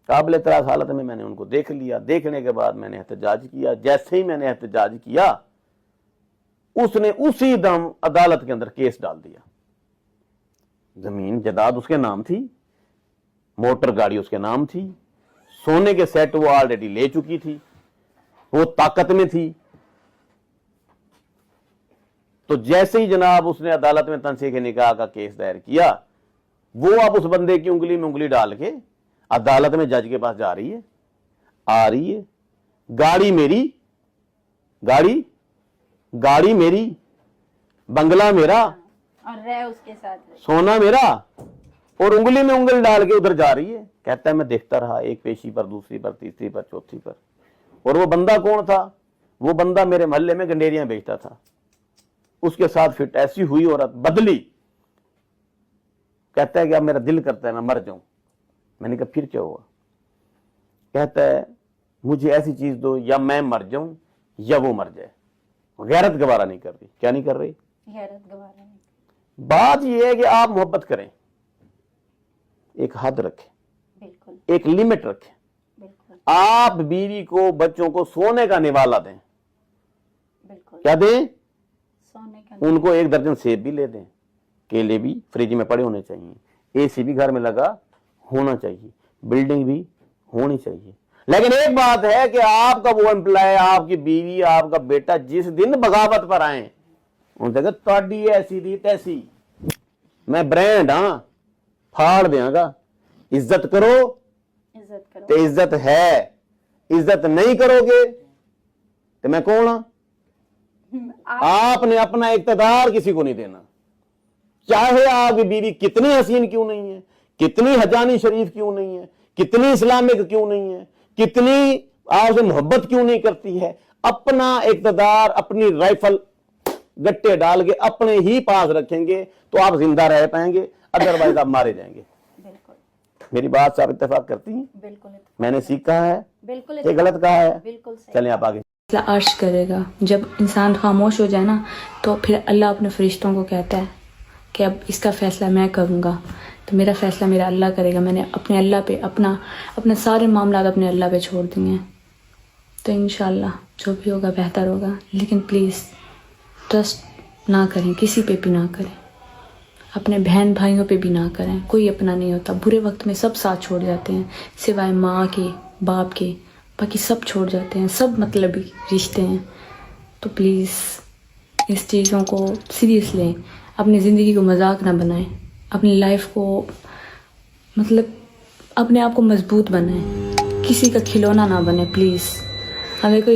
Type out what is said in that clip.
قابل اعتراض حالت میں میں نے ان کو دیکھ لیا. دیکھنے کے بعد میں نے احتجاج کیا. جیسے ہی میں نے احتجاج کیا اس نے اسی دم عدالت کے اندر کیس ڈال دیا. زمین جائیداد اس کے نام تھی, موٹر گاڑی اس کے نام تھی, سونے کے سیٹ وہ آلریڈی لے چکی تھی, وہ طاقت میں تھی. تو جیسے ہی جناب اس نے عدالت میں تنسیخ نکاح کا کیس دائر کیا, وہ اب اس بندے کی انگلی میں انگلی ڈال کے عدالت میں جج کے پاس جا رہی ہے, آ رہی ہے. گاڑی میری, گاڑی میری, بنگلہ میرا, اور رہ اس کے ساتھ, سونا میرا, اور انگلی میں انگل ڈال کے ادھر جا رہی ہے. کہتا ہے میں دیکھتا رہا, ایک پیشی پر, دوسری پر, تیسری پر, چوتھی پر. اور وہ بندہ کون تھا؟ وہ بندہ میرے محلے میں گنڈیریاں بیچتا تھا. اس کے ساتھ فٹ ایسی ہوئی عورت بدلی. کہتا ہے کہ اب میرا دل کرتا ہے میں مر جاؤں. میں نے کہا پھر کیا ہوا؟ کہتا ہے مجھے ایسی چیز دو یا میں مر جاؤں یا وہ مر جائے. غیرت گوارا نہیں کر رہی. کیا نہیں کر رہی؟ غیرت گوارا نہیں. بات یہ ہے کہ آپ محبت کریں, ایک حد رکھیں, بالکل ایک لمٹ رکھیں. بالکل آپ بیوی کو, بچوں کو سونے کا نوالا دیں. بالکل. کیا دیں؟ سونے کا. ان کو 1 درجن سیب بھی لے دیں, کیلے بھی فریج میں پڑے ہونے چاہیے, اے سی بھی گھر میں لگا ہونا چاہیے, بلڈنگ بھی ہونی چاہیے. لیکن ایک بات ہے کہ آپ کا وہ امپلائی, آپ کی بیوی, آپ کا بیٹا جس دن بغاوت پر آئیں ان سے کہ تاڑی ایسی دی تیسی, میں برینڈ ہاں, پھاڑ دیاں گا. عزت کرو عزت کرو. تو عزت ہے, عزت نہیں کرو گے تو میں کون ہاں؟ آپ نے اپنا اقتدار کسی کو نہیں دینا. چاہے آپ کی بیوی کتنی حسین کیوں نہیں ہے, کتنی حجانی شریف کیوں نہیں ہے, کتنی اسلامک کیوں نہیں ہے, کتنی آپ سے محبت کیوں نہیں کرتی ہے, اپنا اقتدار اپنی رائفل گٹے ڈال کے اپنے ہی پاس رکھیں گے تو آپ زندہ رہ پائیں گے, ادروائز آپ مارے جائیں گے. بالکل. میری بات سے آپ اتفاق کرتی ہیں؟ بالکل. میں نے سیکھا ہے بالکل. کہ غلط کہا ہے؟ بالکل صحیح. چلیں آپ آگے. عرش کرے گا. جب انسان خاموش ہو جائے نا تو پھر اللہ اپنے فرشتوں کو کہتا ہے کہ اب اس کا فیصلہ میں کروں گا. تو میرا فیصلہ میرا اللہ کرے گا. میں نے اپنے اللہ پہ اپنے سارے معاملات اپنے اللہ پہ چھوڑ دیے ہیں. تو انشاءاللہ جو بھی ہوگا بہتر ہوگا. لیکن پلیز ٹرسٹ نہ کریں, کسی پہ بھی نہ کریں, اپنے بہن بھائیوں پہ بھی نہ کریں. کوئی اپنا نہیں ہوتا. برے وقت میں سب ساتھ چھوڑ جاتے ہیں سوائے ماں کے, باپ کے, باقی سب چھوڑ جاتے ہیں. سب مطلبی رشتے ہیں. تو پلیز اس چیزوں کو سیریس لیں. اپنی زندگی کو مذاق نہ بنائیں. اپنی لائف کو مطلب اپنے آپ کو مضبوط بنائیں. کسی کا کھلونا نہ بنیں پلیز. ہمیں کوئی